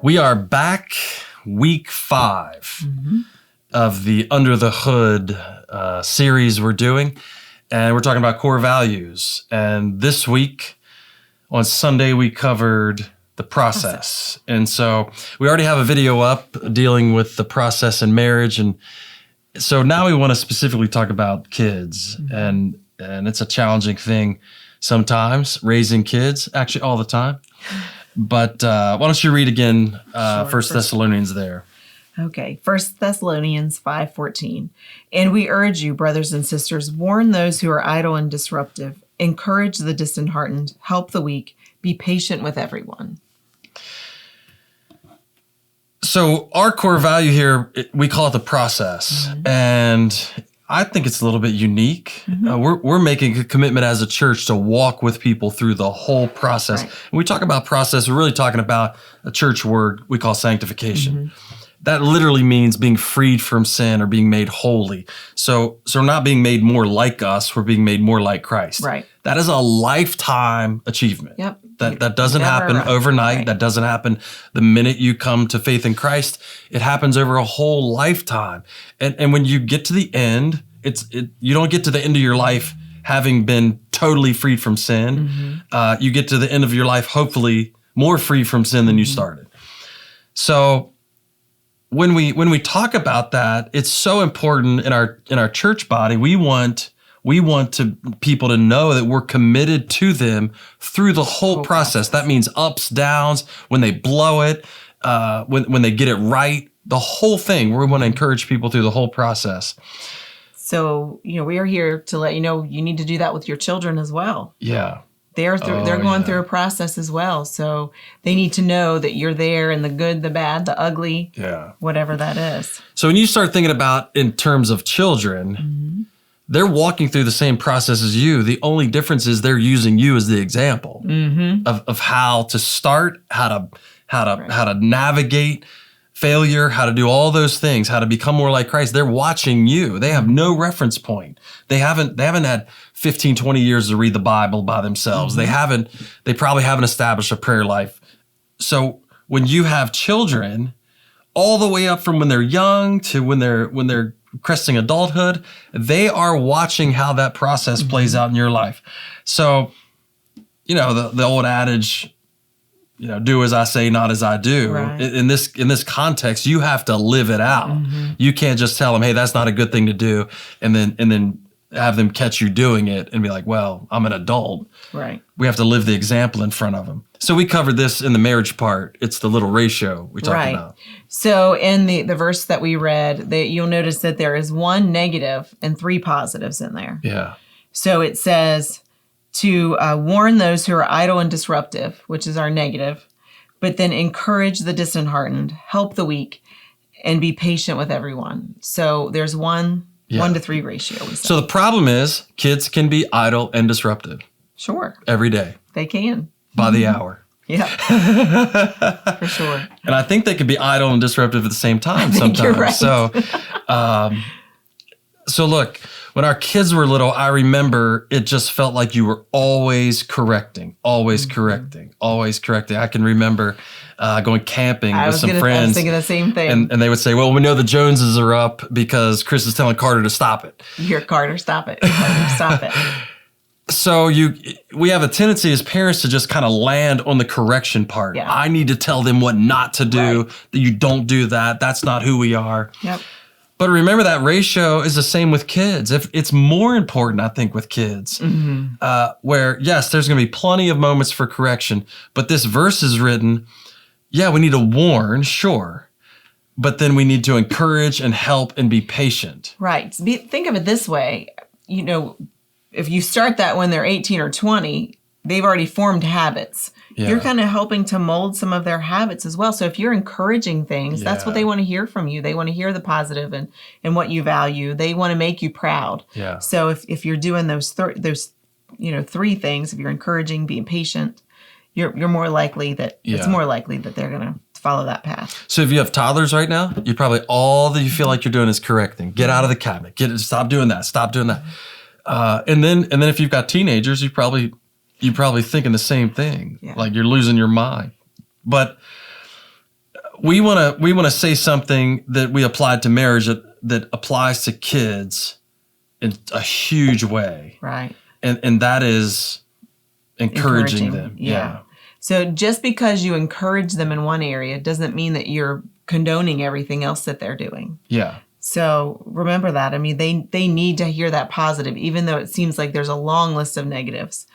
We are back, week 5 of the Under the Hood series we're doing, and we're talking about core values. And this week, on Sunday, we covered the process. And so we already have a video up dealing with the process in marriage. And so now we want to specifically talk about kids. And it's a challenging thing sometimes, raising kids, actually all the time. But why don't you read again First Thessalonians there? Okay, 1 Thessalonians 5:14. And we urge you, brothers and sisters, warn those who are idle and disruptive, encourage the disheartened, help the weak, be patient with everyone. So our core value here, we call it the process. And I think it's a little bit unique. We're making a commitment as a church to walk with people through the whole process. Right. When we talk about process, we're really talking about a church word we call sanctification. That literally means being freed from sin or being made holy. So we're not being made more like us, we're being made more like Christ. Right. That is a lifetime achievement. Yep. That doesn't Never happen arrive. overnight. Right. That doesn't happen the minute you come to faith in Christ. It happens over a whole lifetime. And when you get to the end, you don't get to the end of your life having been totally freed from sin. You get to the end of your life, hopefully more free from sin than you started. So when we talk about that, it's so important in our church body. We want people to know that we're committed to them through the whole process. That means ups, downs, when they blow it, when they get it right, the whole thing. We want to encourage people through the whole process. So, we are here to let you know you need to do that with your children as well. Yeah. They're going through a process as well. So they need to know that you're there in the good, the bad, the ugly, whatever that is. So when you start thinking about in terms of children, they're walking through the same process as you. The only difference is they're using you as the example of how to start, how to navigate failure, how to do all those things, how to become more like Christ. They're watching you. They have no reference point. They haven't had 15, 20 years to read the Bible by themselves. They probably haven't established a prayer life. So when you have children, all the way up from when they're young to when they're cresting adulthood, they are watching how that process plays out in your life. So, the old adage, do as I say, not as I do. Right. In this context, you have to live it out. You can't just tell them, hey, that's not a good thing to do, and then have them catch you doing it and be like, well, I'm an adult. Right. We have to live the example in front of them. So we covered this in the marriage part. It's the little ratio we talked about. So in the verse that we read, you'll notice that there is 1 negative and 3 positives in there. Yeah. So it says to warn those who are idle and disruptive, which is our negative, but then encourage the disheartened, help the weak, and be patient with everyone. So there's 1 to 3 ratio. We said. So the problem is kids can be idle and disruptive. Sure. Every day. They can. By the hour. Yeah. For sure. And I think they can be idle and disruptive at the same time sometimes. You're right. So look, when our kids were little, I remember it just felt like you were always correcting. I can remember going camping with some friends. I was thinking the same thing. And they would say, well, we know the Joneses are up because Chris is telling Carter to stop it. You hear Carter, stop it. Carter, stop it. So we have a tendency as parents to just kind of land on the correction part. Yeah. I need to tell them what not to do, that you don't do that. That's not who we are. Yep. But remember that ratio is the same with kids. If it's more important, I think, with kids, where, yes, there's going to be plenty of moments for correction, but this verse is written, we need to warn, sure, but then we need to encourage and help and be patient. Right. Think of it this way. If you start that when they're 18 or 20, they've already formed habits. Yeah. You're kind of helping to mold some of their habits as well. So if you're encouraging things, that's what they want to hear from you. They want to hear the positive and what you value. They want to make you proud. Yeah. So if you're doing those 3 things, if you're encouraging, being patient, you're more likely that it's more likely that they're going to follow that path. So if you have toddlers right now, you probably all that you feel like you're doing is correcting. Get out of the cabinet. Stop doing that. Stop doing that. And then if you've got teenagers, you're probably thinking the same thing. Yeah. Like you're losing your mind. But we want to say something that we applied to marriage that applies to kids in a huge way. Right. And that is encouraging them. Yeah. So just because you encourage them in one area doesn't mean that you're condoning everything else that they're doing. Yeah. So remember that. I mean, they need to hear that positive, even though it seems like there's a long list of negatives.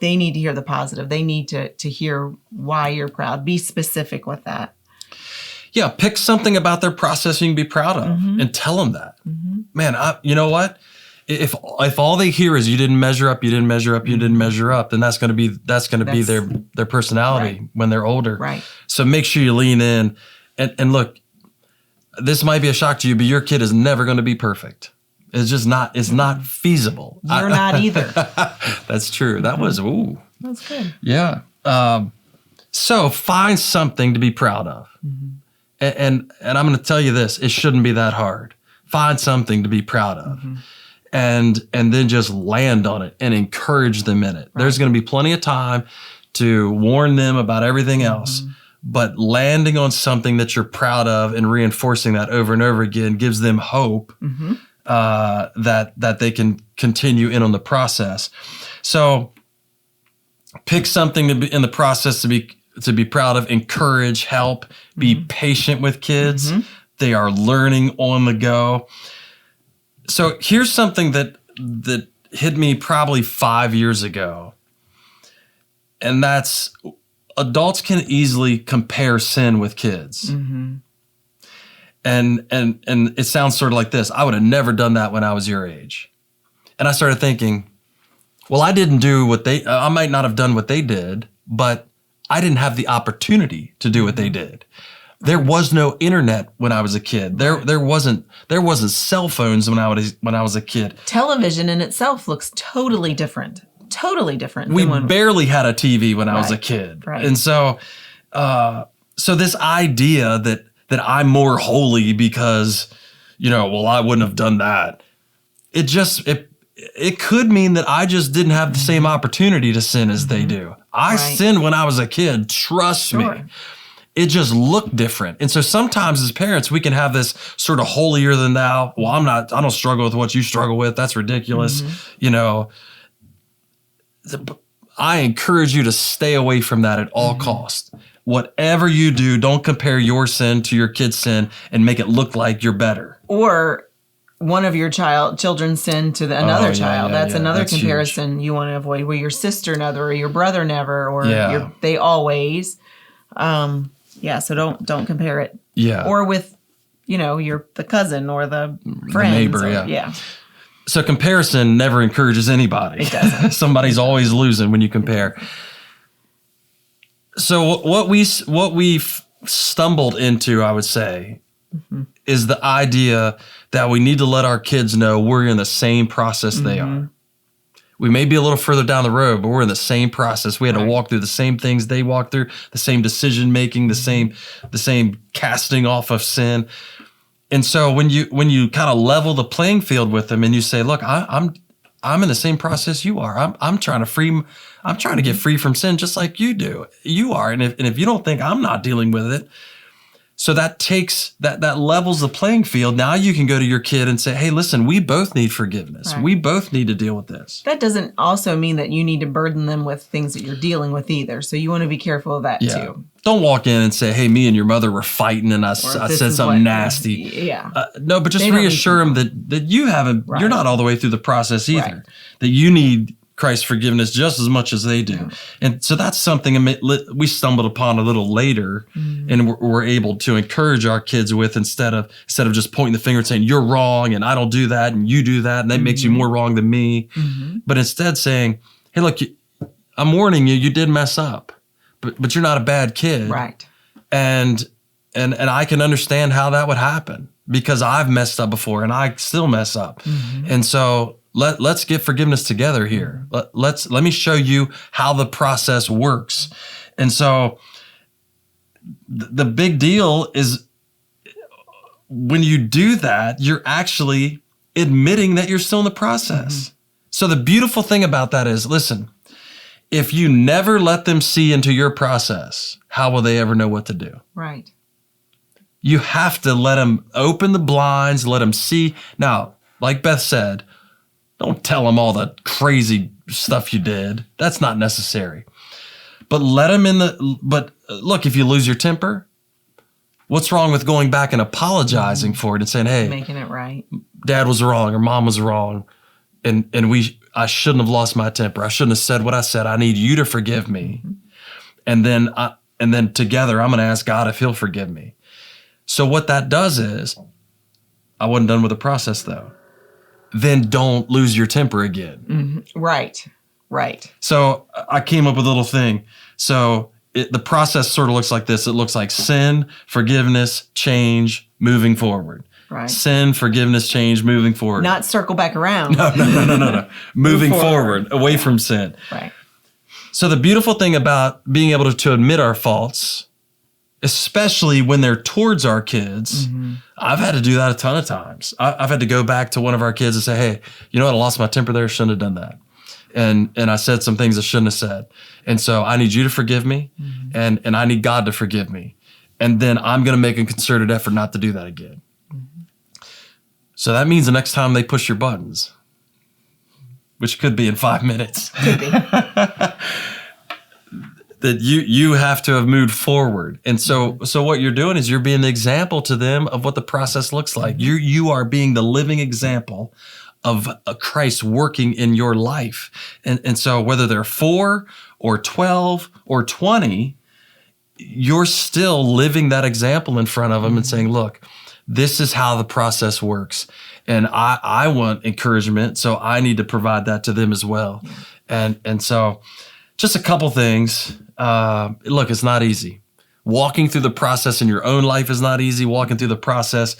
They need to hear the positive. They need to hear why you're proud. Be specific with that. Yeah, pick something about their process you can be proud of and tell them that. Man, you know what? If all they hear is you didn't measure up, you didn't measure up, you didn't measure up, then that's going to be their personality when they're older. Right. So make sure you lean in and look. This might be a shock to you, but your kid is never going to be perfect. It's just not. It's not feasible. You're not either. That's true. That was That's good. Yeah. So find something to be proud of. And I'm going to tell you this, it shouldn't be that hard. Find something to be proud of. And then just land on it and encourage them in it. Right. There's going to be plenty of time to warn them about everything else, but landing on something that you're proud of and reinforcing that over and over again gives them hope that they can continue in on the process. So pick something to be in the process to be proud of, encourage, help, be patient with kids. They are learning on the go. So here's something that hit me probably 5 years ago. And that's adults can easily compare sin with kids. And it sounds sort of like this. I would have never done that when I was your age. And I started thinking, well, I didn't do I might not have done what they did, but I didn't have the opportunity to do what they did. There was no internet when I was a kid. There wasn't cell phones when I was a kid. Television in itself looks totally different. Totally different. We barely had a TV when I was a kid. Right. And so this idea that I'm more holy because, I wouldn't have done that. It could mean that I just didn't have the same opportunity to sin as they do. I sinned when I was a kid. Trust me. It just looked different. And so sometimes as parents, we can have this sort of holier than thou. Well, I don't struggle with what you struggle with. That's ridiculous. I encourage you to stay away from that at all costs. Whatever you do, don't compare your sin to your kid's sin and make it look like you're better. Or one of your children's sin to another child. That's another comparison huge. You want to avoid, where your sister never, or your brother never, or they always. So don't compare it. Yeah. Or with, the cousin or the friends. The neighbor, So comparison never encourages anybody. It doesn't. Somebody's always losing when you compare. So what we've stumbled into, I would say, is the idea that we need to let our kids know we're in the same process they are. We may be a little further down the road, but we're in the same process. We had to walk through the same things they walked through, the same decision making, the same casting off of sin. And so when you kind of level the playing field with them and you say, look, I'm in the same process you are. I'm trying to get free from sin just like you are. And if you don't think I'm not dealing with it, so that takes that levels the playing field. Now you can go to your kid and say, hey, listen, we both need forgiveness. Right. We both need to deal with this. That doesn't also mean that you need to burden them with things that you're dealing with either. So you want to be careful of that too. Don't walk in and say, hey, me and your mother were fighting and I said something nasty. Yeah. No, but just reassure them that you haven't, you're not all the way through the process either. That you need Christ's forgiveness just as much as they do. Yeah. And so that's something we stumbled upon a little later and we're able to encourage our kids with instead of just pointing the finger and saying, you're wrong and I don't do that and you do that and that makes you more wrong than me. But instead saying, hey, look, I'm warning you, you did mess up, but you're not a bad kid. Right. And I can understand how that would happen because I've messed up before and I still mess up. And so let's get forgiveness together here. Let me show you how the process works. And so the big deal is when you do that, you're actually admitting that you're still in the process. So the beautiful thing about that is, listen, if you never let them see into your process, how will they ever know what to do? Right. You have to let them open the blinds, let them see. Now, like Beth said, don't tell them all the crazy stuff you did. That's not necessary. But let them but look, if you lose your temper, what's wrong with going back and apologizing for it and saying, hey, Making it right. Dad was wrong or Mom was wrong. And I shouldn't have lost my temper. I shouldn't have said what I said. I need you to forgive me. And then together, I'm going to ask God if he'll forgive me. So what that does is, I wasn't done with the process though. Then don't lose your temper again. Right. So I came up with a little thing. So the process sort of looks like this. It looks like sin, forgiveness, change, moving forward. Right. Sin, forgiveness, change, moving forward. Not circle back around. No. Moving forward, away from sin. Right. So the beautiful thing about being able to admit our faults, especially when they're towards our kids, I've had to do that a ton of times. I've had to go back to one of our kids and say, hey, you know what? I lost my temper there. Shouldn't have done that. And I said some things I shouldn't have said. And so I need you to forgive me and I need God to forgive me. And then I'm going to make a concerted effort not to do that again. So that means the next time they push your buttons, which could be in 5 minutes, Could be. that you have to have moved forward. And so what you're doing is you're being the example to them of what the process looks like. You are being the living example of Christ working in your life. And so whether they're 4 or 12 or 20, you're still living that example in front of them and saying, look, this is how the process works. And I want encouragement, so I need to provide that to them as well. And so just a couple things. Look, it's not easy. Walking through the process in your own life is not easy. Walking through the process,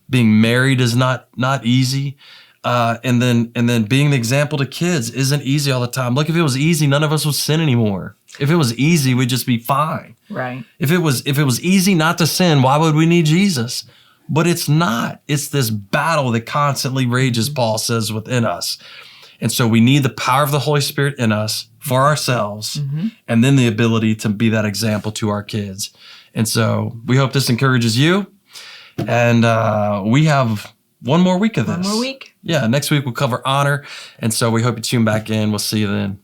being married is not easy. And then being the example to kids isn't easy all the time. Look, if it was easy, none of us would sin anymore. If it was easy, we'd just be fine. Right. If it was easy not to sin, why would we need Jesus? But it's not. It's this battle that constantly rages, Paul says, within us. And so we need the power of the Holy Spirit in us for ourselves, and then the ability to be that example to our kids. And so we hope this encourages you. And we have one more week of this. One more week. Yeah, next week we'll cover honor. And so we hope you tune back in. We'll see you then.